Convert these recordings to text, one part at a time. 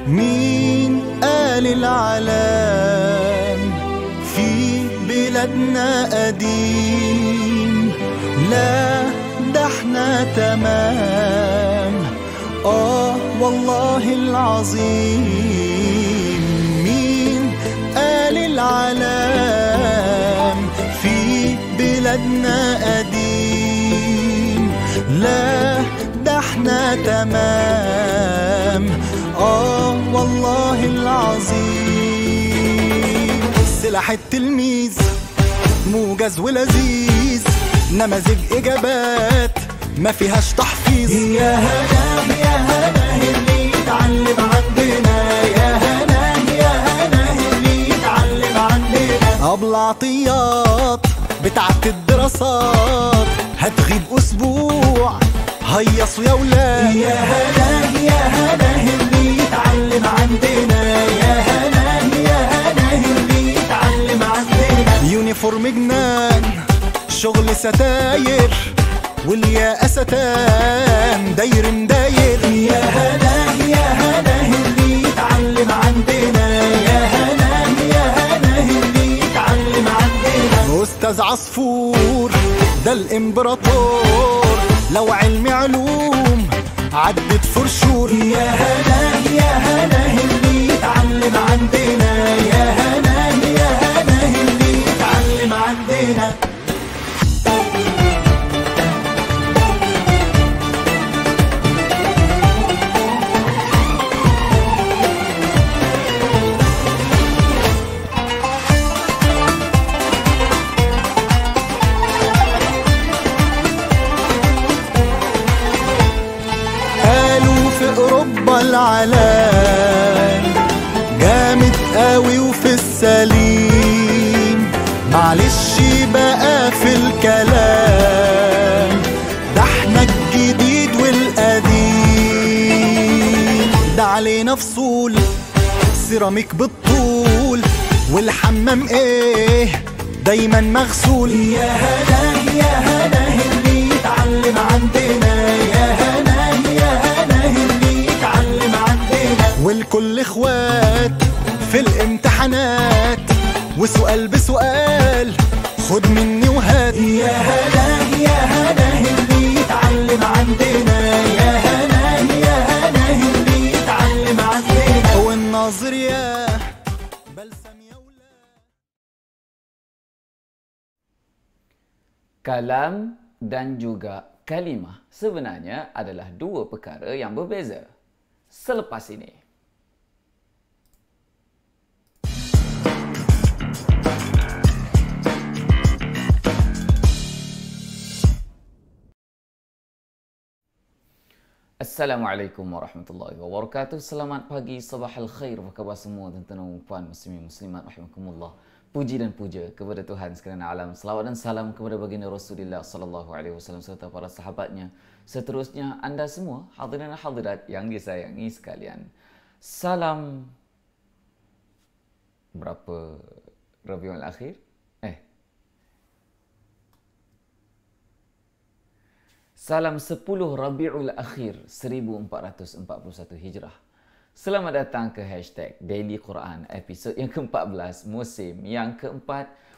مين قال العلام في بلادنا قديم؟ لا ده احنا تمام، والله العظيم. مين قال العلام في بلادنا قديم؟ لا ده احنا تمام، والله العظيم. سلاح التلميذ موجز ولذيذ، نماذج إجابات ما فيهاش تحفيظ. يا هنا يا هنا اللي يتعلم عندنا، يا هنا يا هنا اللي يتعلم عندنا. أبلة عطيات بتاعت الدراسات هتغيب أسبوع، هيصوا يا ولاد. يا هنا يا هنا اللي يتعلم عندنا، يا هنا يا هنا اللي يتعلم عندنا. يونيفورم جنان شغل ستاير، والياقة ستان داير مداير. يا هنا يا هنا اللي يتعلم عندنا، يا هنا يا هنا اللي يتعلم عندنا. أستاذ عصفور ده الإمبراطور، لو علمي علوم عدت فرشور. يا هنا يا هنا اللي يتعلم عندنا، يا هنا يا هنا اللي يتعلم عندنا. العلام جامد قوي وفي السليم، معلش بقى في الكلام، ده احنا الجديد والقديم. ده علينا فصول سيراميك بالطول، والحمام دايما مغسول. يا هنا يا هنا اللي يتعلم عندنا، يا هنا يا هنا اللي يتعلم عندنا. والكل اخوات في الامتحانات، وسؤال بسؤال خد مني وهات. يا هنا يا هنا اللي يتعلم عندنا، يا هنا يا هنا اللي يتعلم عندنا. والناظر يا بلسم يا ولاد. Kalam dan juga kalimah sebenarnya adalah dua perkara yang berbeza. Selepas ini. Assalamualaikum warahmatullahi wabarakatuh. Selamat pagi, sabah al-khair. Apa khabar semua tuan-tuan dan puan muslimin muslimat rahimakumullah. Puji dan puja kepada Tuhan sekalian alam. Selawat dan salam kepada baginda Rasulullah sallallahu alaihi wasallam serta para sahabatnya. Seterusnya anda semua hadirin dan hadirat yang disayangi sekalian. Salam berapa Rabiul Akhir? Salam 10 Rabiul Akhir 1441 Hijrah. Selamat datang ke hashtag Daily Quran episod yang ke-14 musim yang ke-4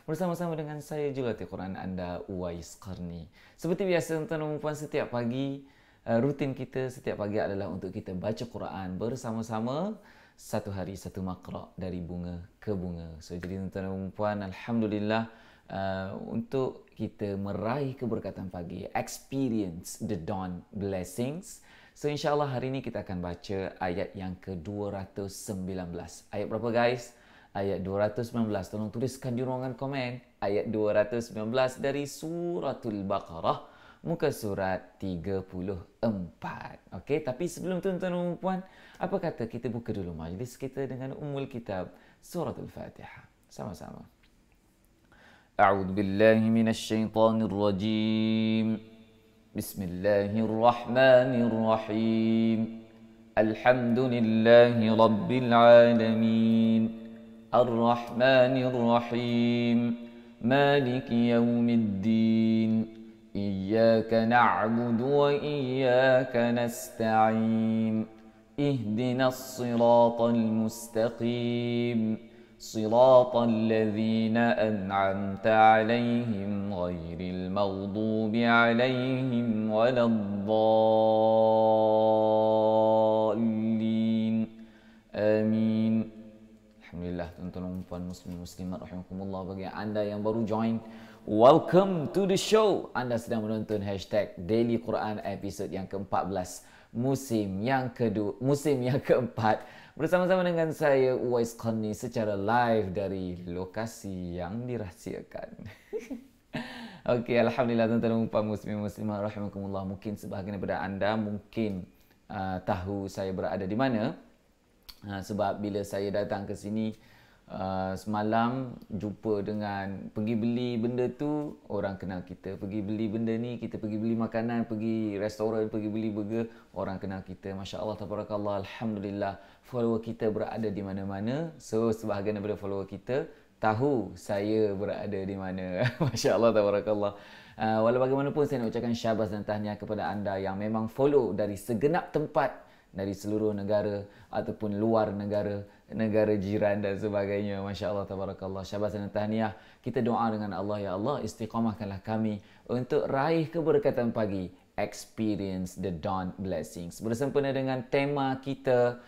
bersama-sama dengan saya Jurulatih Quran anda Uwais Qarni. Seperti biasa tuan-tuan dan puan, setiap pagi rutin kita setiap pagi adalah untuk kita baca Quran bersama-sama, satu hari satu maqra' dari bunga ke bunga. So jadi tuan-tuan dan puan, alhamdulillah untuk kita meraih keberkatan pagi, experience the dawn blessings. So insyaAllah hari ini kita akan baca ayat yang ke-219. Ayat berapa guys? Ayat 219. Tolong tuliskan di ruangan komen. Ayat 219 dari Suratul Baqarah, muka surat 34. Okey, tapi sebelum tuan-tuan dan puan, apa kata kita buka dulu majlis kita dengan Ummul Kitab Suratul Fatihah. Sama-sama. أعوذ بالله من الشيطان الرجيم بسم الله الرحمن الرحيم الحمد لله رب العالمين الرحمن الرحيم مالك يوم الدين إياك نعبد وإياك نستعين اهدنا الصراط المستقيم صراط الذين أنعمت عليهم غير المغضوب عليهم ولا الضالين آمين. Alhamdulillah tuan-tuan dan puan muslim muslimat rahimakumullah, bagi anda yang baru join, welcome to the show. Anda sedang menonton hashtag Daily Quran episod yang ke-14 musim yang keempat bersama-sama dengan saya Uwais Qarni secara live dari lokasi yang dirahsiakan. Okey, alhamdulillah tuan-tuan dan puan muslim muslimat rahimakumullah, mungkin sebahagian daripada anda mungkin tahu saya berada di mana. Sebab bila saya datang ke sini semalam, jumpa dengan pergi beli benda tu, orang kenal kita. Pergi beli benda ni, kita pergi beli makanan, pergi restoran, pergi beli burger, orang kenal kita. Masya Allah, tabarakallah, alhamdulillah, follower kita berada di mana-mana. So sebahagian daripada follower kita tahu saya berada di mana. Masya Allah, tabarakallah. Walau bagaimanapun, saya nak ucapkan syabas dan tahniah kepada anda yang memang follow dari segenap tempat, dari seluruh negara ataupun luar negara, negara jiran dan sebagainya. Masya Allah, tabarakallah, syabas dan tahniah. Kita doa dengan Allah, ya Allah, istiqamahkanlah kami untuk raih keberkatan pagi, experience the dawn blessings. Bersempena dengan tema kita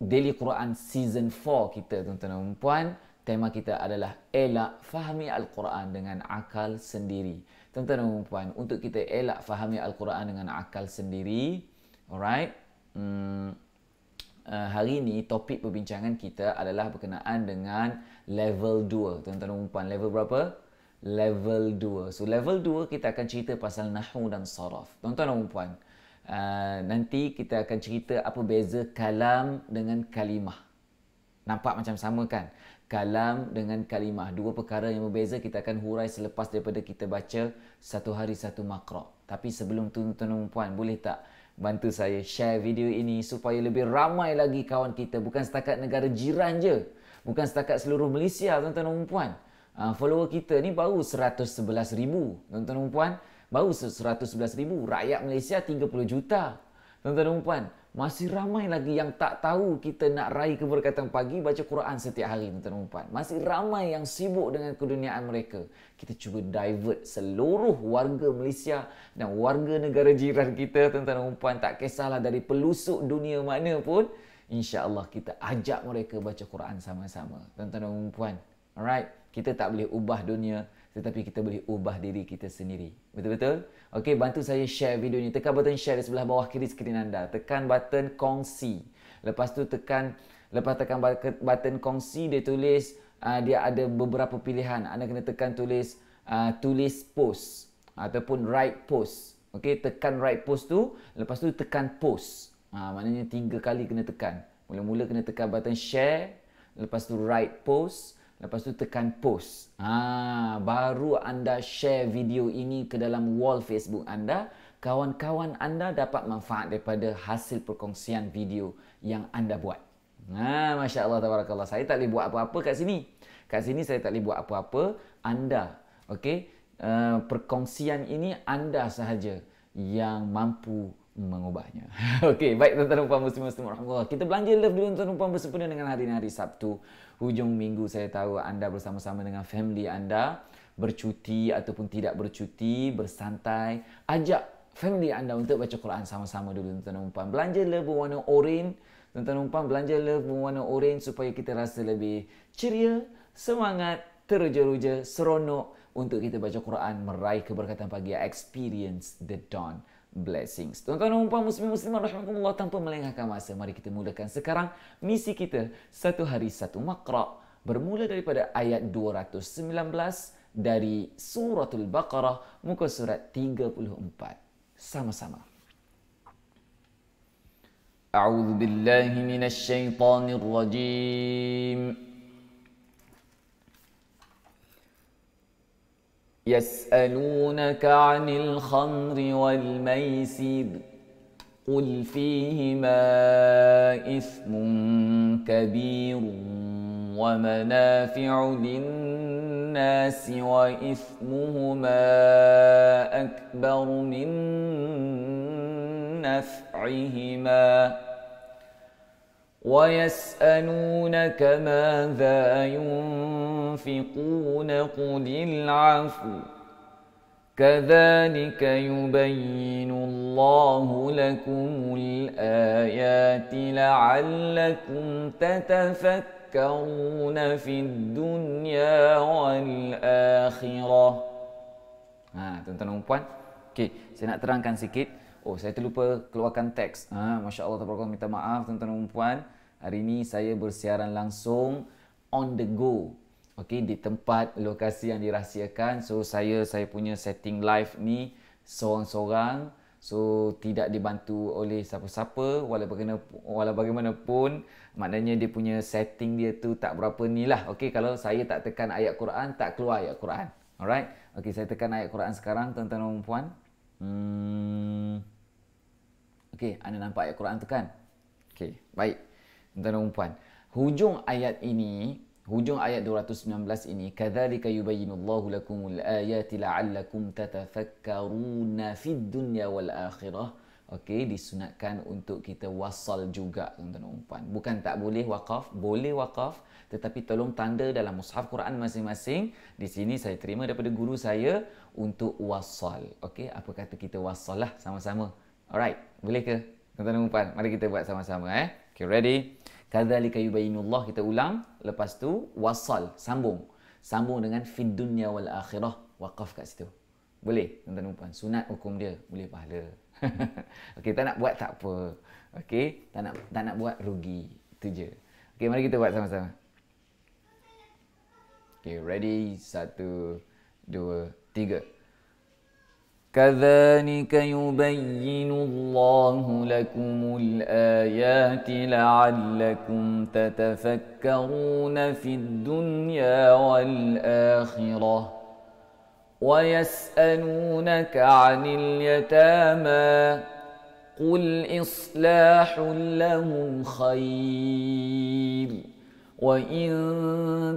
Daily Quran Season 4 kita, tuan-tuan dan puan, tema kita adalah elak fahami Al-Quran dengan akal sendiri. Tuan-tuan dan puan, untuk kita elak fahami Al-Quran dengan akal sendiri, alright, hari ini topik perbincangan kita adalah berkenaan dengan level 2. Tuan-tuan dan puan, level berapa? Level 2. So level 2 kita akan cerita pasal nahwu dan saraf. Tuan-tuan dan puan, nanti kita akan cerita apa beza kalam dengan kalimah. Nampak macam sama kan? Kalam dengan kalimah, dua perkara yang berbeza. Kita akan hurai selepas daripada kita baca satu hari satu makra'. Tapi sebelum tu, tuan-tuan dan puan, boleh tak bantu saya share video ini supaya lebih ramai lagi kawan kita, bukan setakat negara jiran je, bukan setakat seluruh Malaysia, tuan-tuan dan puan. Follower kita ni baru 111,000, tuan-tuan dan puan, baru 111,000. Rakyat Malaysia 30 juta. Tuan-tuan dan puan, masih ramai lagi yang tak tahu kita nak raih keberkatan pagi baca Quran setiap hari, tuan-tuan dan puan. Masih ramai yang sibuk dengan keduniaan mereka. Kita cuba divert seluruh warga Malaysia dan warga negara jiran kita, tuan-tuan dan puan, tak kisahlah dari pelusuk dunia mana pun, insya-Allah kita ajak mereka baca Quran sama-sama, tuan-tuan dan puan. Alright, kita tak boleh ubah dunia, tetapi kita boleh ubah diri kita sendiri. Betul-betul? Okey, bantu saya share video ni. Tekan button share di sebelah bawah kiri skrin anda. Tekan button kongsi. Lepas tekan button kongsi, dia tulis, dia ada beberapa pilihan. Anda kena tekan tulis post ataupun write post. Okey, tekan write post tu, lepas tu tekan post. Maknanya 3 kali kena tekan. Mula-mula kena tekan button share, lepas tu write post, lepas tu tekan post. Baru anda share video ini ke dalam wall Facebook anda. Kawan-kawan anda dapat manfaat daripada hasil perkongsian video yang anda buat. Masya Allah, tabarakallah. Saya tak boleh buat apa-apa kat sini. Kat sini saya tak boleh buat apa-apa. Anda, okey, perkongsian ini anda sahaja yang mampu mengubahnya. Okey, baik tuan-tuan dan puan muslim-muslim rahmatullah. Kita belanja love dulu tuan-tuan dan puan, bersempena dengan hari-hari Sabtu. Hujung minggu saya tahu anda bersama-sama dengan family anda bercuti ataupun tidak bercuti, bersantai. Ajak family anda untuk baca Quran sama-sama dulu tuan-tuan dan puan. Belanja love berwarna oranye. Tuan-tuan dan puan, belanja love berwarna oranye supaya kita rasa lebih ceria, semangat, teruja-ruja, seronok untuk kita baca Quran, meraih keberkatan pagi, experience the dawn blessings. Tuan-tuan dan puan muslim-muslimat rahimakumullah, tanpa melengahkan masa, mari kita mulakan sekarang misi kita satu hari satu makra', bermula daripada ayat 219 dari suratul Baqarah, muka surat 34. Sama-sama. A'udzu billahi minasy syaithanir rajim. يسألونك عن الخمر والميسر قل فيهما إثم كبير ومنافع للناس وإثمهما أكبر من نفعهما ويسألونك ماذا ينفقون قل العفو كذلك يبين الله لكم الآيات لعلكم تتفكرون في الدنيا والآخرة. Tuan-tuan dan puan, okey, saya nak terangkan sikit. Saya terlupa keluarkan teks. Masya Allah, minta maaf tuan-tuan dan puan. Hari ini saya bersiaran langsung on the go. Okey, di tempat lokasi yang dirahsiakan. So saya punya setting live ni seorang-seorang. So tidak dibantu oleh siapa-siapa walau bagaimanapun, maknanya dia punya setting dia tu tak berapa ni lah. Okey, kalau saya tak tekan ayat Quran, tak keluar ayat Quran. Alright. Okey, saya tekan ayat Quran sekarang tuan-tuan dan puan. Okey, anda nampak ayat Quran tu kan? Okey, baik. Tuan-tuan dan puan, hujung ayat 219 ini, kadzalika yubayyinullahu lakumul ayati la'allakum tatafakkaruna fid dunya wal akhirah. Okey, disunatkan untuk kita wasal juga tuan-tuan dan puan. Bukan tak boleh wakaf, boleh wakaf, tetapi tolong tanda dalam mushaf Quran masing-masing. Di sini saya terima daripada guru saya untuk wasal. Okey, apa kata kita wasal lah sama-sama. Alright, boleh ke tuan-tuan dan puan? Mari kita buat sama-sama Okay, ready? Kadzalika yubayyinullah, kita ulang. Lepas tu wasal, sambung. Sambung dengan fid dunya wal akhirah. Waqaf kat situ. Boleh tuan-tuan dan puan? Sunat hukum dia, boleh pahala. Okey, tak nak buat tak apa. Okey, tak nak buat rugi. Itu je. Okey, mari kita buat sama-sama. Okey, ready? 1, 2, 3. كذلك يبين الله لكم الآيات لعلكم تتفكرون في الدنيا والآخرة ويسألونك عن اليتامى قل إصلاح لهم خير وإن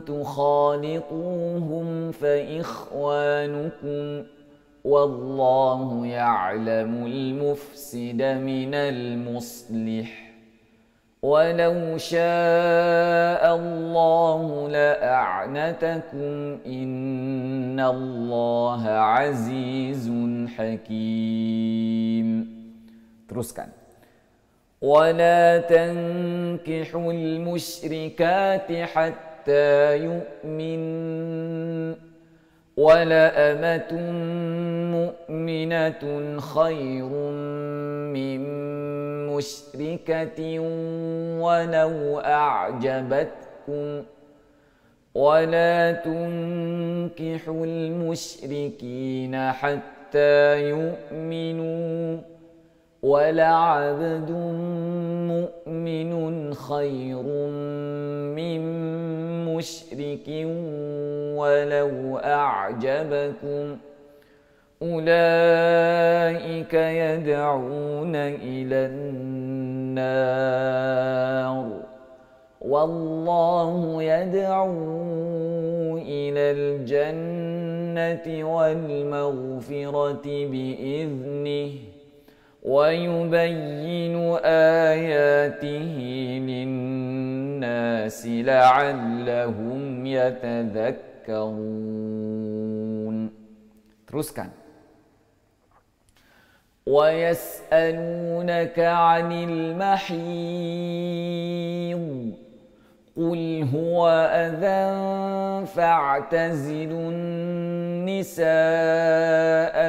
تخالطوهم فإخوانكم والله يعلم المفسد من المصلح ولو شاء الله لأعنتكم إن الله عزيز حكيم. Teruskan. ولا تنكحوا المشركات حتى يؤمنوا ولأمة مؤمنة خير من مشركة ولو أعجبتكم ولا تنكحوا المشركين حتى يؤمنوا ولعبد مؤمن خير من مشرك ولو أعجبكم أولئك يدعون إلى النار والله يدعو إلى الجنة والمغفرة بإذنه ويبين آياته للناس لعلهم يتذكرون. Teruskan. ويسألونك عن المحيض قل هو أذى فاعتزلوا النساء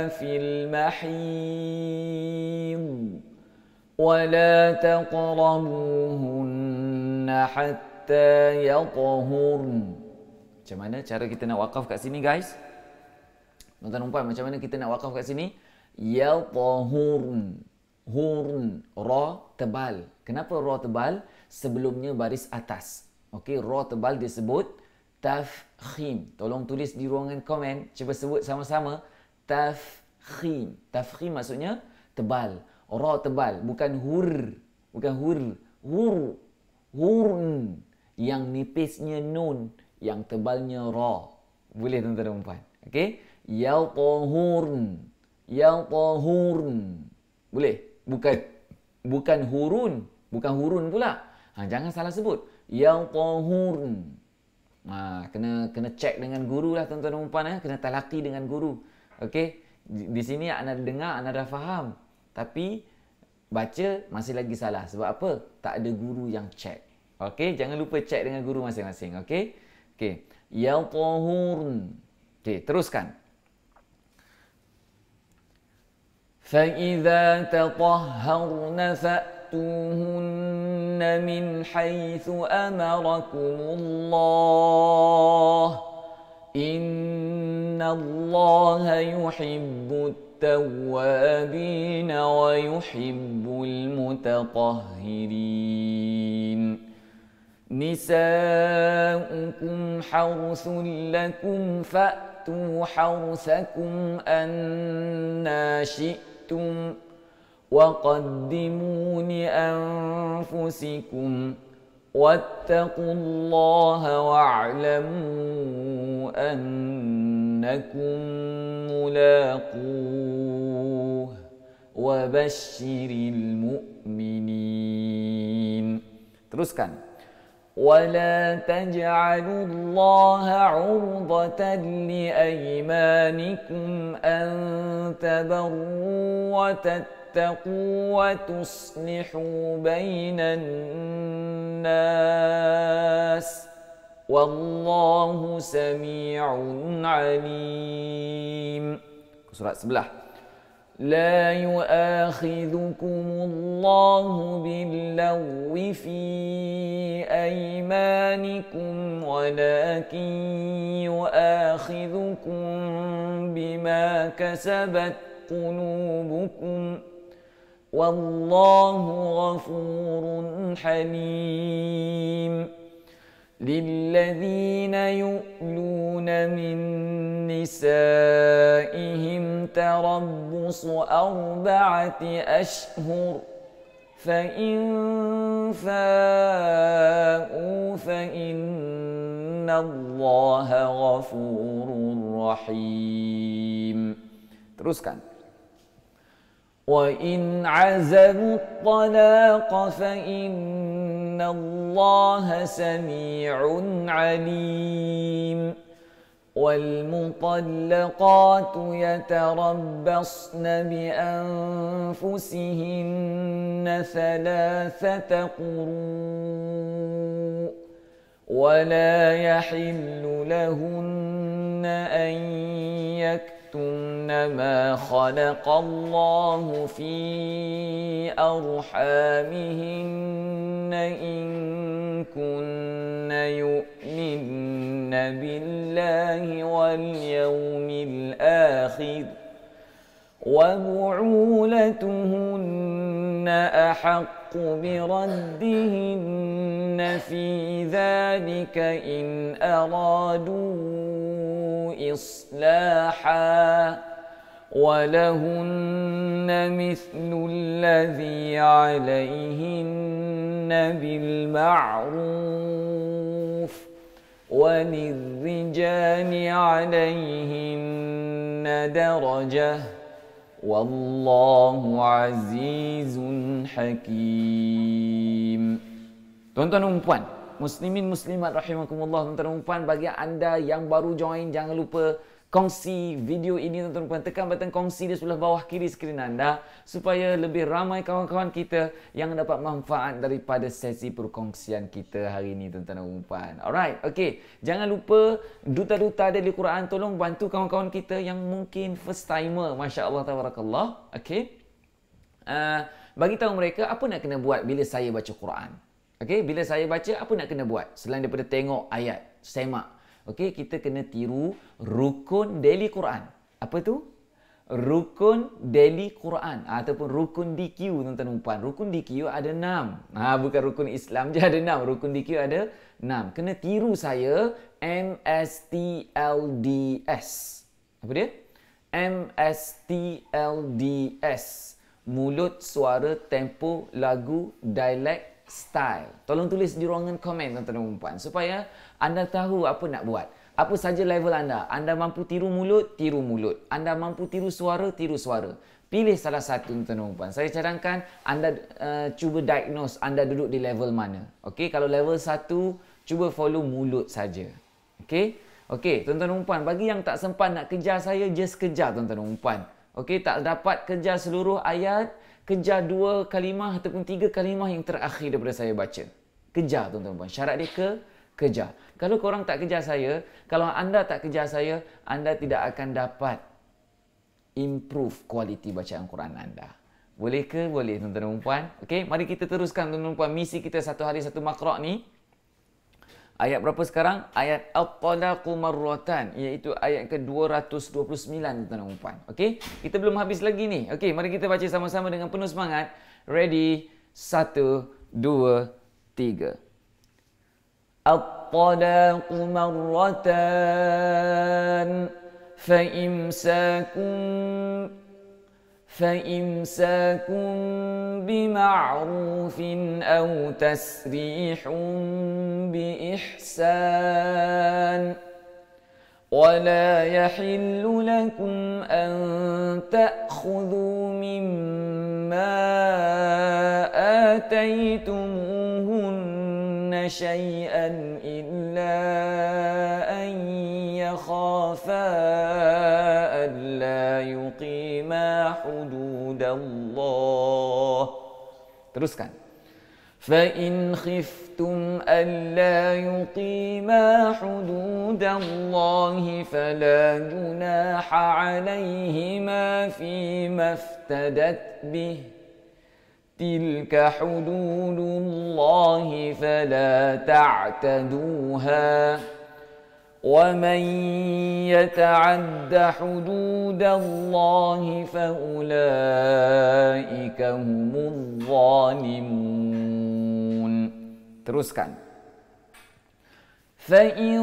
في المحيض ولا تقربوهن حتى يطهرن. Macam mana cara kita nak wakaf kat sini, guys? Tuan-tuan dan puan, macam mana kita nak wakaf kat sini? Yatahurn. Hurn. Ra tebal. Kenapa ra tebal? Sebelumnya baris atas. Okey, ra tebal disebut tafkhim. Tolong tulis di ruangan komen. Cuba sebut sama-sama. Tafkhim. Tafkhim maksudnya tebal. Ra tebal. Bukan hur. Bukan hur. Hur. Hurn. Yang nipisnya nun. Yang tebalnya ra. Boleh tuan-tuan dan puan? Okey. Yatahurn. Yatahurn. Boleh? Bukan bukan hurun. Bukan hurun pula. Jangan salah sebut. Yatahurun. Kena check dengan guru lah tuan-tuan dan puan. Kena talaki dengan guru. Okey. Di sini anda dengar, anda dah faham. Tapi baca masih lagi salah. Sebab apa? Tak ada guru yang check. Okey, jangan lupa check dengan guru masing-masing. Okey. Okey. Yatahurun. Okey, teruskan. فَإِذَا تَطَهَّرْنَ فَأْتُوهُنَّ مِنْ حَيْثُ أَمَرَكُمُ اللَّهُ إِنَّ اللَّهَ يُحِبُّ التَّوَّابِينَ وَيُحِبُّ الْمُتَطَهِّرِينَ نِسَاؤُكُمْ حَرْثٌ لَكُمْ فَأْتُوا حَرْثَكُمْ أَنَّا شِئْتُمْ وَقَدِّمُوا لِأَنفُسِكُمْ وَاتَّقُوا اللَّهَ وَاعْلَمُوا أَنَّكُمْ مُلَاقُوهُ وَبَشِّرِ الْمُؤْمِنِينَ. Teruskan. وَلَا تَجْعَلُوا اللَّهَ عُرْضَةً لِأَيْمَانِكُمْ أَن تَبَرُّوا وَتَتَّقُوا وَتُصْلِحُوا بَيْنَ النَّاسِ وَاللَّهُ سَمِيعٌ عَلِيمٌ. Surat sebelah. لا يؤاخذكم الله باللغو في أيمانكم ولكن يؤاخذكم بما كسبت قلوبكم والله غفور حليم. للذين يؤلون من نسائهم تربص 4 أشهر فإن فاءوا فإن الله غفور رحيم. Teruskan. وَإِنْ عَزَمُوا الطَّلَاقَ فَإِنَّ اللَّهَ سَمِيعٌ عَلِيمٌ. وَالْمُطَلَّقَاتُ يَتَرَبَّصْنَ بِأَنفُسِهِنَّ 3 قُرُوءٍ وَلَا يَحِلُّ لَهُنَّ أَن يَكْتُمْنَ مَا خَلَقَ اللَّهُ فِي أَرْحَامِهِنَّ إِن كُنَّ يُؤْمِنَّ بِاللَّهِ وَالْيَوْمِ الْآخِرِ وَبُعُولَتُهُنَّ أَحَقُّ بِرَدِّهِنَّ فِي ذَلِكَ إِنْ أَرَادُوا إِصْلَاحًا وَلَهُنَّ مِثْلُ الَّذِي عَلَيْهِنَّ بِالْمَعْرُوفِ وَلِلرِّجَالِ عَلَيْهِنَّ دَرَجَةٌ وَاللَّهُ عَزِيزٌ حَكِيمٌ. Tuan-tuan dan puan, muslimin muslimat rahimakumullah, tuan-tuan dan puan, bagi anda yang baru join, jangan lupa kongsi video ini tuan-tuan dan puan. Tekan butang kongsi di sebelah bawah kiri skrin anda supaya lebih ramai kawan-kawan kita yang dapat manfaat daripada sesi perkongsian kita hari ini tuan-tuan dan puan. Alright, okey. Jangan lupa duta-duta Daily Quran, tolong bantu kawan-kawan kita yang mungkin first timer. Masya-Allah tabarakallah. Okey. Bagi tahu mereka apa nak kena buat bila saya baca Quran. Okey, bila saya baca apa nak kena buat selain daripada tengok ayat, semak. Okey, kita kena tiru rukun Daily Quran. Apa tu? Rukun Daily Quran ataupun rukun DQ tuan-tuan dan puan. Rukun DQ ada 6. Bukan rukun Islam je ada 6. Rukun DQ ada 6. Kena tiru saya MSTLDS. Apa dia? MSTLDS. Mulut, suara, tempo, lagu, dialek, style. Tolong tulis di ruangan komen tuan-tuan dan puan supaya anda tahu apa nak buat. Apa saja level anda. Anda mampu tiru mulut, tiru mulut. Anda mampu tiru suara, tiru suara. Pilih salah satu, tuan-tuan dan puan. Saya cadangkan anda cuba diagnose anda duduk di level mana. Okey, kalau level 1, cuba follow mulut saja. Okey? Okey, tuan-tuan dan puan, bagi yang tak sempat nak kejar saya, just kejar tuan-tuan dan puan. Okey, tak dapat kejar seluruh ayat, kejar 2 kalimah ataupun 3 kalimah yang terakhir daripada saya baca. Kejar tuan-tuan dan puan. Syarat dia kejar. Kalau korang tak kejar saya, kalau anda tak kejar saya, anda tidak akan dapat improve kualiti bacaan Quran anda. Boleh ke? Boleh tuan-tuan dan puan. Okey, mari kita teruskan tuan-tuan dan puan misi kita satu hari satu makra' ni. Ayat berapa sekarang? Ayat At-Talaqu marratan, iaitu ayat ke-229 tuan-tuan dan puan. Okey, kita belum habis lagi ni. Okey, mari kita baca sama-sama dengan penuh semangat. Ready? 1, 2, 3. الطلاق مرتان فإمساكم بمعروف أو تسريح بإحسان ولا يحل لكم أن تأخذوا مما آتيتموهن شيئا إلا أن يخافا ألا يقيما حدود الله. Teruskan. فإن خفتم ألا يقيما حدود الله فلا جناح عليهما فيما افتدت به تلك حدود الله فلا تعتدوها ومن يتعد حدود الله فأولئك هم الظالمون. Teruskan. فإن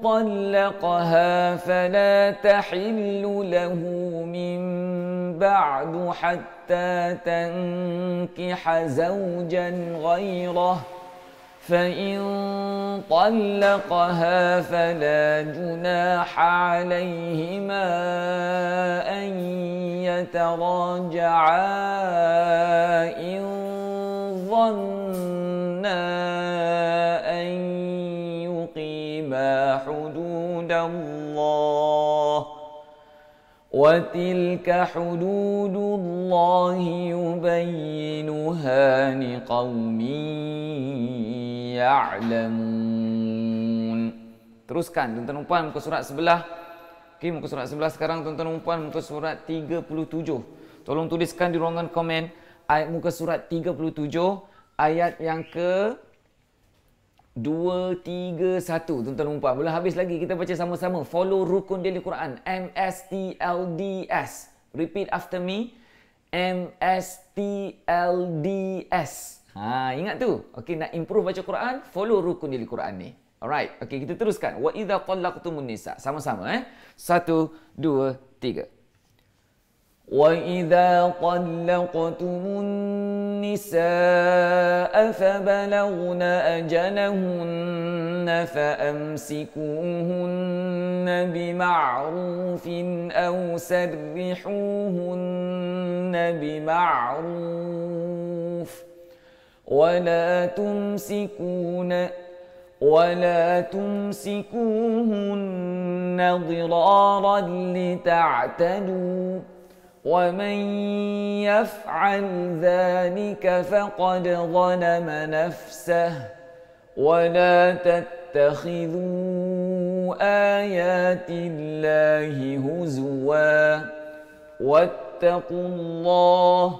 طلقها فلا تحل له من بعد حتى تنكح زوجا غيره فإن طلقها فلا جناح عليهما أن يتراجعا إن ظنا أن يقيما حدود الله وتلك حدود الله يبينها لقوم يعلمون. Teruskan tuan-tuan dan puan muka surat sebelah. Okey, muka surat sebelah sekarang tuan-tuan dan puan muka surat 37. Tolong tuliskan di ruangan komen ayat muka surat 37 ayat yang ke 231 tuan-tuan dan puan. Belum habis lagi, kita baca sama-sama. Follow rukun daily Quran MSTLDS. Repeat after me. MSTLDS. Ingat tu. Okey, nak improve baca Quran, follow rukun daily Quran ni. Alright. Okey, kita teruskan. Wa idza talaqtumun nisa. Sama-sama 1, 2, 3. وَإِذَا طَلَّقْتُمُ النِّسَاءَ فَبَلَغْنَ أَجَلَهُنَّ فَأَمْسِكُوهُنَّ بِمَعْرُوفٍ أَوْ سَرِّحُوهُنَّ بِمَعْرُوفٍ ولا تمسكوهن ضرارا لتعتدوا ومن يفعل ذلك فقد ظلم نفسه ولا تتخذوا آيات الله هزوا واتقوا الله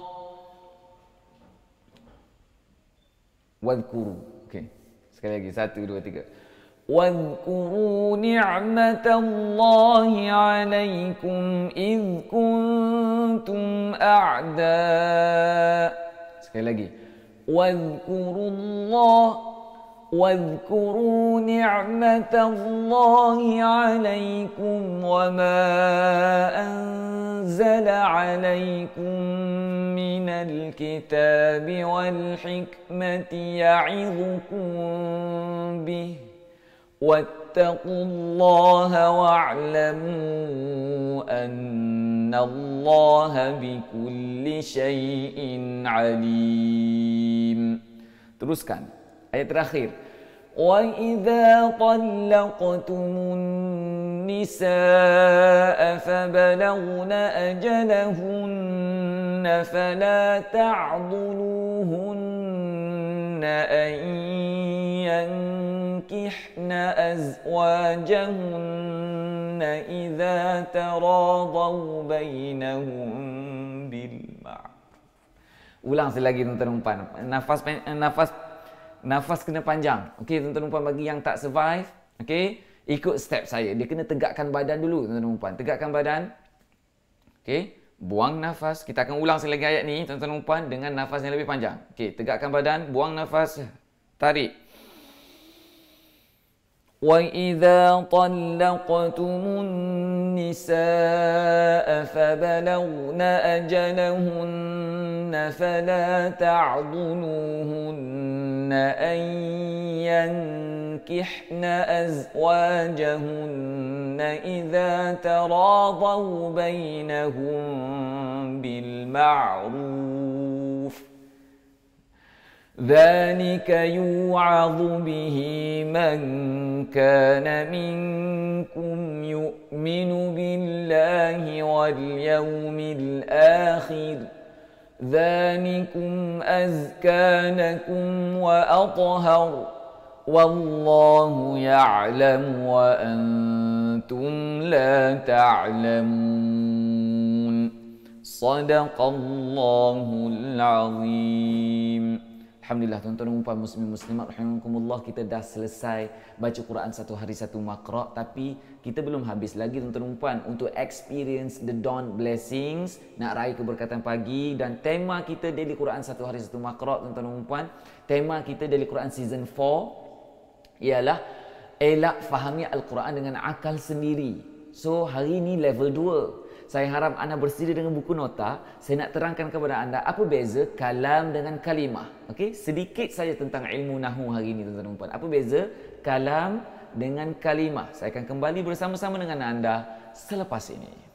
واذكروا. Okey. Sekali lagi 1, 2, 3. واذكروا نعمة الله عليكم إذ كنتم أعداء. Sekali lagi. واذكروا نعمة الله عليكم وما أنزل عليكم من الكتاب والحكمة يعظكم به واتقوا الله واعلموا أن الله بكل شيء عليم. Teruskan ayat terakhir. وَإِذَا طَلَّقْتُمُ النِّسَاءَ فَبَلَغْنَ أَجَلَهُنَّ فَلَا تَعْضُلُوهُنَّ أَن يَنكِحْنَ أَزْوَاجَهُنَّ إِذَا تَرَاضَوْا بَيْنَهُم بِالْمَعْرُوفِ. Ulang sekali lagi tuan-tuan dan puan. Nafas kena panjang. Okey, tuan-tuan dan puan, bagi yang tak survive, okey, ikut step saya. Dia kena tegakkan badan dulu, tuan-tuan dan puan. Tegakkan badan. Okey, buang nafas. Kita akan ulang sekali lagi ayat ni, tuan-tuan dan puan, dengan nafas yang lebih panjang. Okey, tegakkan badan, buang nafas, tarik. وَإِذَا طَلَّقْتُمُ النِّسَاءَ فَبَلَغْنَ أَجَلَهُنَّ فَلَا تَعْضُلُوهُنَّ أَن يَنكِحْنَ أَزْوَاجَهُنَّ إِذَا تَرَاضَوْا بَيْنَهُم بِالْمَعْرُوفِ. ذلك يوعظ به من كان منكم يؤمن بالله واليوم الآخر ذلكم أزكى لكم وأطهر والله يعلم وأنتم لا تعلمون. صدق الله العظيم. Alhamdulillah tuan-tuan dan puan muslimin muslimat rahimakumullah, kita dah selesai baca Quran satu hari satu maqra', tapi kita belum habis lagi tuan-tuan dan puan untuk experience the dawn blessings, nak raih keberkatan pagi. Dan tema kita daily Quran satu hari satu maqra', tuan-tuan dan puan, tema kita daily Quran season 4 ialah elak fahami Al-Quran dengan akal sendiri. So hari ni level 2. Saya harap anda bersedia dengan buku nota. Saya nak terangkan kepada anda apa beza kalam dengan kalimah. Okey, sedikit saja tentang ilmu nahu hari ini tuan-tuan dan puan. Apa beza kalam dengan kalimah? Saya akan kembali bersama-sama dengan anda selepas ini.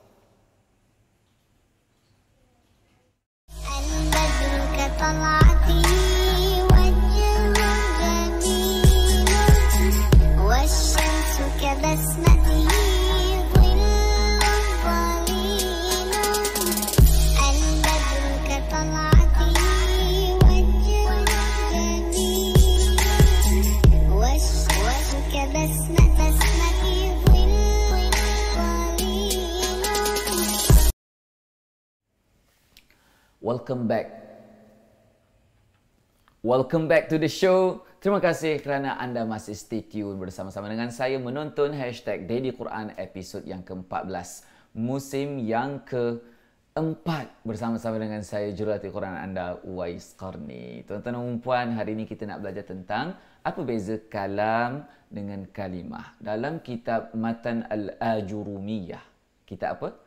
Welcome back to the show. Terima kasih kerana anda masih stay tune bersama-sama dengan saya menonton hashtag Daily Quran episod yang ke-14, musim yang ke-4, bersama-sama dengan saya Jurulatih Quran anda Uwais Qarni. Tuan-tuan dan puan, hari ini kita nak belajar tentang apa beza kalam dengan kalimah dalam kitab Matan Al-Ajurumiyah. Kitab apa?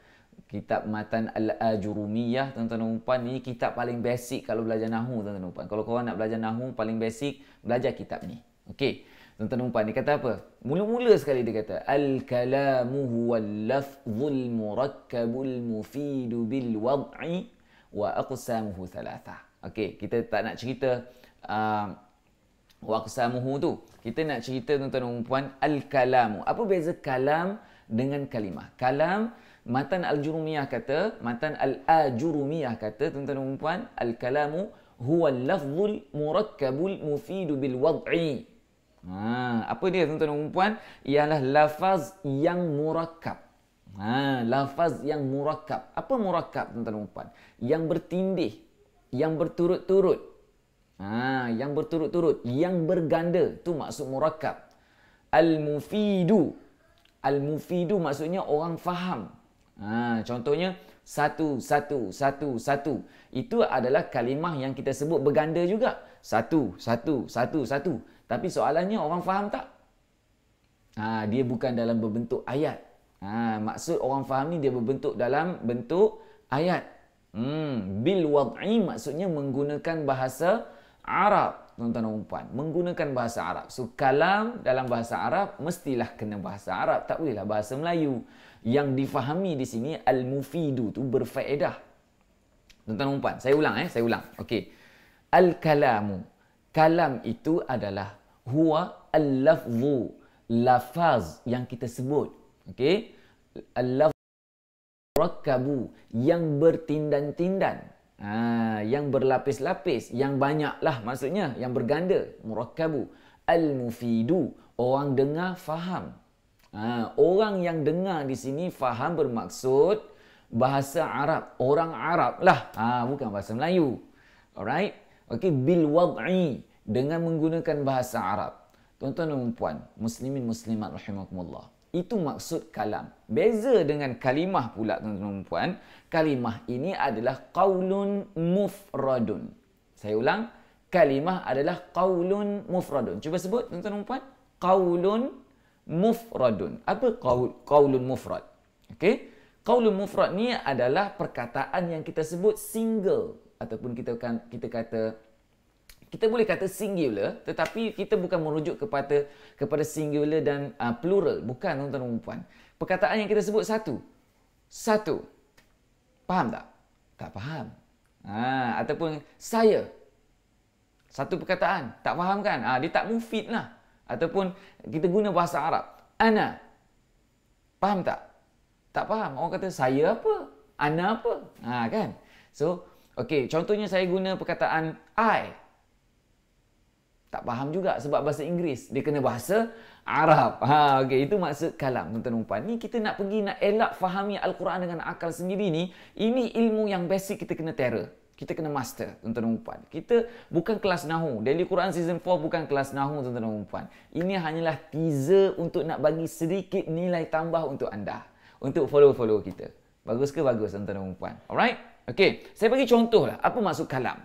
Kitab Matan Al-Ajurumiyah, tuan-tuan dan puan, ini kitab paling basic kalau belajar nahu, tuan-tuan dan puan. Kalau korang nak belajar nahu paling basic, belajar kitab ni. Okey, tuan-tuan dan puan, dia kata apa? Mula-mula sekali dia kata al-kalamu huwal lafzul murakkabul mufidu bil wad'i wa aqsamuhu thalatha. Okey, kita tak nak cerita wa aqsamuhu tu. Kita nak cerita, tuan-tuan dan puan, al-kalamu. Apa beza kalam dengan kalimah? Kalam, Matan Al-Jurumiyah kata, Matan Al-Ajurumiyah kata, tuan-tuan dan puan, al-kalamu huwa al-lafzul murakkabul mufidu bil wad'i. Apa dia, tuan-tuan dan puan? Ialah lafaz yang murakkab. Lafaz yang murakkab. Apa murakkab, tuan-tuan dan puan? Yang bertindih, yang berturut-turut. Yang berturut-turut, yang berganda, tu maksud murakkab. Al-mufidu. Al-mufidu maksudnya orang faham. Contohnya satu, satu, satu, satu. Itu adalah kalimah yang kita sebut berganda juga. Satu, satu, satu, satu. Tapi soalannya orang faham tak? Dia bukan dalam berbentuk ayat. Maksud orang faham ni dia berbentuk dalam bentuk ayat. Bil wad'i maksudnya menggunakan bahasa Arab, tuan-tuan dan puan, menggunakan bahasa Arab. So, kalam dalam bahasa Arab mestilah kena bahasa Arab, tak bolehlah bahasa Melayu. Yang difahami di sini al-mufidu tu berfaedah. Tuan-tuan dan puan, saya ulang. Okey. Al-kalamu. Kalam itu adalah huwa al-lafzu, lafaz yang kita sebut. Okey? Al-lafzu murakkabu, yang bertindan-tindan. Yang berlapis-lapis, yang banyaklah maksudnya, yang berganda. Murakkabu. Al-mufidu, orang dengar faham. Orang yang dengar di sini faham bermaksud bahasa Arab. Orang Arab lah. Bukan bahasa Melayu. Alright? Okey, bil wad'i, dengan menggunakan bahasa Arab. Tuan-tuan dan puan, muslimin muslimat rahimakumullah. Itu maksud kalam. Beza dengan kalimah pula, tuan-tuan dan puan. Kalimah ini adalah qaulun mufradun. Saya ulang, kalimah adalah qaulun mufradun. Cuba sebut, tuan-tuan dan puan. Qaulun mufradun. Apa qaulun mufrad? Okey? Qaulun mufrad ni adalah perkataan yang kita sebut single, ataupun kita boleh kata singular, tetapi kita bukan merujuk kepada singular dan plural. Bukan, tuan-tuan dan puan. Perkataan yang kita sebut satu. Faham tak? Tak faham. Ataupun saya. Satu perkataan. Tak faham kan? Dia tak mufid lah. Ataupun kita guna bahasa Arab. Ana. Faham tak? Tak faham. Orang kata saya apa? Ana apa? Kan? So, okey, contohnya saya guna perkataan I. Tak faham juga sebab bahasa Inggeris. Dia kena bahasa Arab. Okey, itu maksud kalam, tuan-tuan dan puan. Ni kita nak elak fahami Al-Quran dengan akal sendiri ni. Ini ilmu yang basic kita kena terror. Kita kena master, tuan-tuan dan puan. Kita bukan kelas Nahu. Daily Quran Season 4 bukan kelas Nahu, tuan-tuan dan puan. Ini hanyalah teaser untuk nak bagi sedikit nilai tambah untuk anda. Untuk follow-follow kita. Bagus ke? Bagus, tuan-tuan dan puan. Alright? Okey, saya bagi contoh lah. Apa maksud kalam?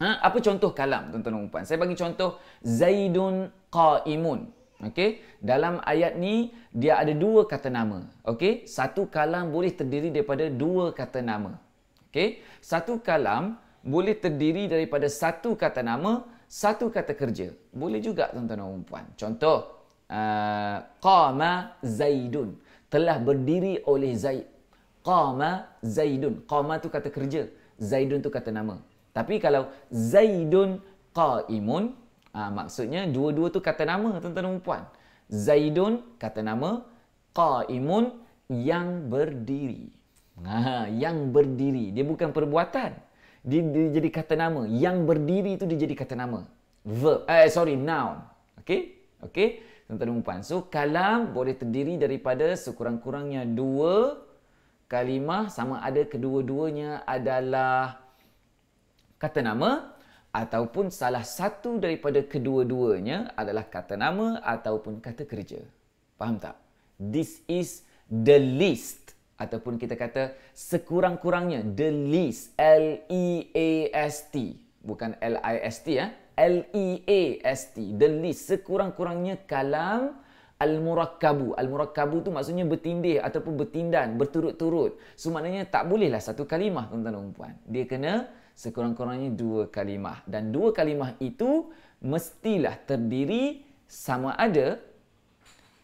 Apa contoh kalam, tuan-tuan dan puan? Saya bagi contoh Zaidun qa'imun. Okey, dalam ayat ni dia ada dua kata nama. Okey, satu kalam boleh terdiri daripada dua kata nama. Okey, satu kalam boleh terdiri daripada satu kata nama, satu kata kerja. Boleh juga, tuan-tuan dan puan. Contoh, qama Zaidun, telah berdiri oleh Zaid. Qama Zaidun. Qama tu kata kerja, Zaidun tu kata nama. Tapi kalau Zaidun qa'imun, maksudnya dua-dua tu kata nama, tuan-tuan dan puan. Zaidun kata nama, qa'imun yang berdiri. Yang berdiri. Dia bukan perbuatan. Dia jadi kata nama. Yang berdiri itu dia jadi kata nama. Noun. Okey? Tuan-tuan dan puan. So, kalam boleh terdiri daripada sekurang-kurangnya dua kalimah, sama ada kedua-duanya adalah kata nama, ataupun salah satu daripada kedua-duanya adalah kata nama ataupun kata kerja. Faham tak? This is the least. Ataupun kita kata sekurang-kurangnya. The least. L-E-A-S-T. Bukan L-I-S-T. L-E-A-S-T. The least. Sekurang-kurangnya kalam al-murakkabu. Al-murakkabu tu maksudnya bertindih ataupun bertindan, berturut-turut. So, maknanya tak bolehlah satu kalimah, tuan-tuan dan puan. Dia kena sekurang-kurangnya dua kalimah. Dan dua kalimah itu mestilah terdiri sama ada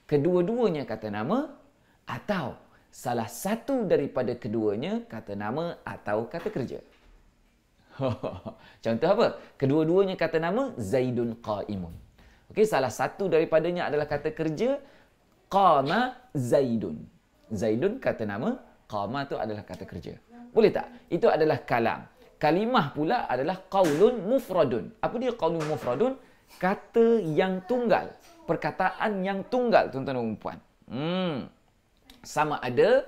kedua-duanya kata nama atau salah satu daripada keduanya kata nama atau kata kerja. Contoh apa? Kedua-duanya kata nama Zaidun qa'imun. Okey, salah satu daripadanya adalah kata kerja qama Zaidun. Zaidun kata nama, qama tu adalah kata kerja. Boleh tak? Itu adalah kalam. Kalimah pula adalah qaulun mufradun. Apa dia qaulun mufradun? Kata yang tunggal. Perkataan yang tunggal, tuan-tuan dan puan. Sama ada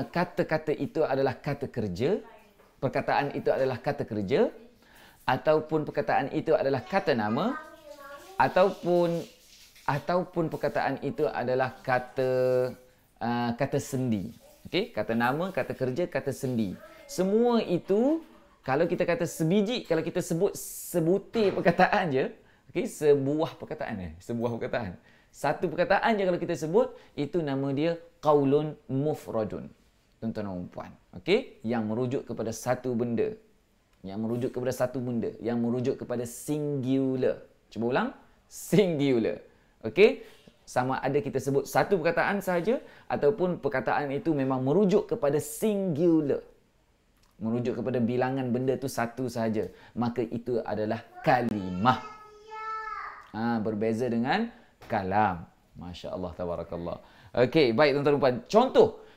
kata-kata itu adalah kata kerja, perkataan itu adalah kata kerja, ataupun perkataan itu adalah kata nama, ataupun perkataan itu adalah kata sendi. Okey, kata nama, kata kerja, kata sendi. Semua itu, kalau kita kata sebiji, kalau kita sebutir perkataan je, okey, sebuah perkataan. Satu perkataan je kalau kita sebut, itu nama dia qaulun mufradun. Tuan-tuan dan puan. Okey, yang merujuk kepada satu benda. yang merujuk kepada satu benda, yang merujuk kepada singular. Cuba ulang. Singular. Okey? Sama ada kita sebut satu perkataan sahaja ataupun perkataan itu memang merujuk kepada singular. Merujuk kepada bilangan benda tu satu sahaja. Maka itu adalah kalimah. Berbeza dengan kalam. Masya Allah, tabarakallah. Okey, baik tuan-tuan dan puan.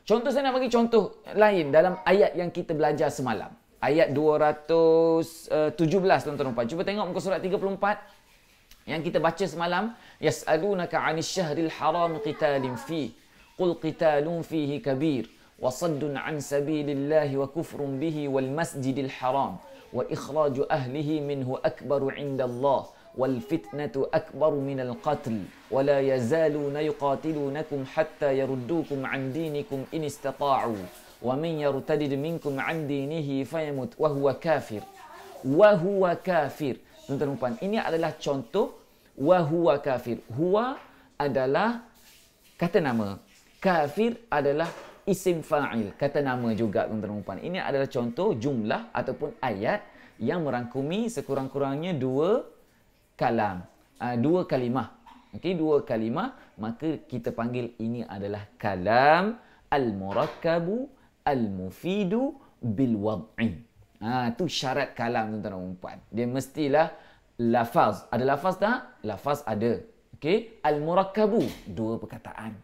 Contoh saya nak bagi contoh lain dalam ayat yang kita belajar semalam. Ayat 217 tuan-tuan dan puan. Cuba tengok muka surat 34 yang kita baca semalam. Yas'alunaka 'anil syahril haram qitalin fi. Qul qitalun fihi kabir wa saddun 'an sabilillahi wa kufrun bihi wal masjidil haram wa ikhraju ahlihi minhu akbaru 'inda Allah. والفتنة أكبر من القتل ولا يزالون يقاتلونكم حتى يردوكم عن دينكم إن استطاعوا ومن يرتد منكم عن دينه فيمت وهو كافر tuan-tuan dan puan, ini adalah contoh wahuwa kafir. Huwa adalah kata nama, kafir adalah isim fa'il, kata nama juga tuan-tuan dan puan. Ini adalah contoh jumlah ataupun ayat yang merangkumi sekurang-kurangnya dua kalimah. Okey, dua kalimah, maka kita panggil ini adalah kalam al-murakkabu al-mufidu bil wad'i. Tu syarat kalam tuan-tuan dan puan. Dia mestilah lafaz. Ada lafaz tak? Lafaz ada. Okey, al-murakkabu, dua perkataan.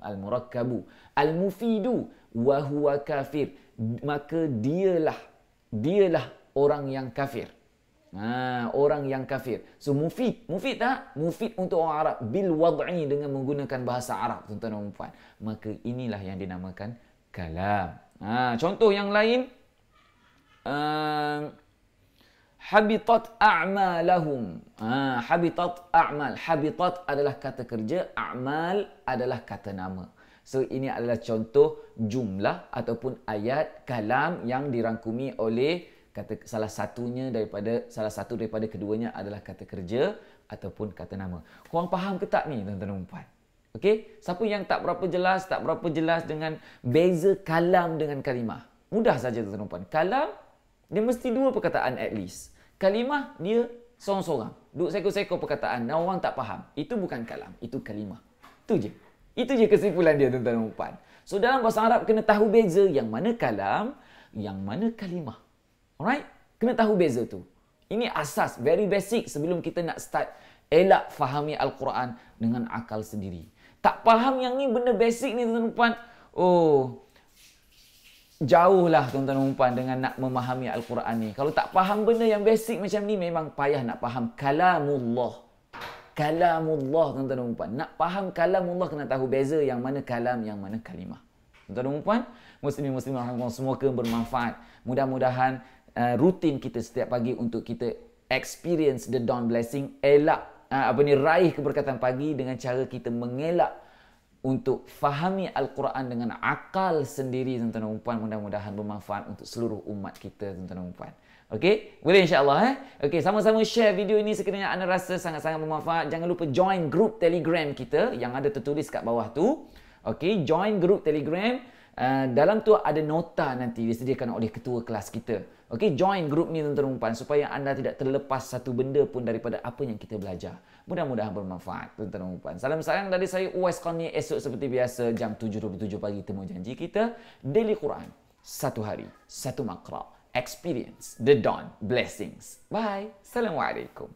Al-murakkabu, al-mufidu wa huwa kafir. Maka dialah orang yang kafir. Orang yang kafir. So mufid tak? Mufid untuk orang Arab bil wad'i, dengan menggunakan bahasa Arab tuan-tuan dan puan. Maka inilah yang dinamakan kalam. Contoh yang lain, habitat a'malahum. Habitat a'mal. Habitat adalah kata kerja, a'mal adalah kata nama. So ini adalah contoh jumlah ataupun ayat kalam yang dirangkumi oleh salah satu daripada keduanya adalah kata kerja ataupun kata nama. Korang faham ke tak ni tuan-tuan dan puan? Okey, siapa yang tak berapa jelas dengan beza kalam dengan kalimah? Mudah saja tuan-tuan dan puan. Kalam dia mesti dua perkataan at least. Kalimah dia sorang-sorang. Duk seko-seko perkataan dan orang tak faham. Itu bukan kalam, itu kalimah. Itu je kesimpulan dia tuan-tuan dan puan. So dalam bahasa Arab kena tahu beza yang mana kalam, yang mana kalimah. Alright? Kena tahu beza tu. Ini asas, very basic sebelum kita nak start elak fahami Al-Quran dengan akal sendiri. Tak faham yang ni benda basic ni tuan-tuan dan puan. Jauhlah tuan-tuan dan puan dengan nak memahami Al-Quran ni. Kalau tak faham benda yang basic macam ni, memang payah nak faham kalamullah. Kalamullah tuan-tuan dan puan. Nak faham kalamullah kena tahu beza yang mana kalam, yang mana kalimah. Tuan-tuan dan puan, muslim-muslimah semoga bermanfaat. Mudah-mudahan rutin kita setiap pagi untuk kita experience the dawn blessing, raih keberkatan pagi dengan cara kita mengelak untuk fahami Al-Quran dengan akal sendiri tuan-tuan dan puan. Mudah-mudahan bermanfaat untuk seluruh umat kita tuan-tuan dan puan. Okey, boleh insya-Allah Okey, sama-sama share video ini sekiranya anda rasa sangat-sangat bermanfaat. Jangan lupa join grup Telegram kita yang ada tertulis kat bawah tu. Okey, join grup Telegram. Dalam tu ada nota nanti disediakan oleh ketua kelas kita. Okey, join grup ni tuan-tuan dan puan supaya anda tidak terlepas satu benda pun daripada apa yang kita belajar. Mudah-mudahan bermanfaat tuan-tuan dan puan. Salam sayang dari saya Uwais Qarni. Esok seperti biasa jam 7.27 pagi temu janji kita Daily Quran. Satu hari, satu makra. Experience the dawn blessings. Bye. Assalamualaikum.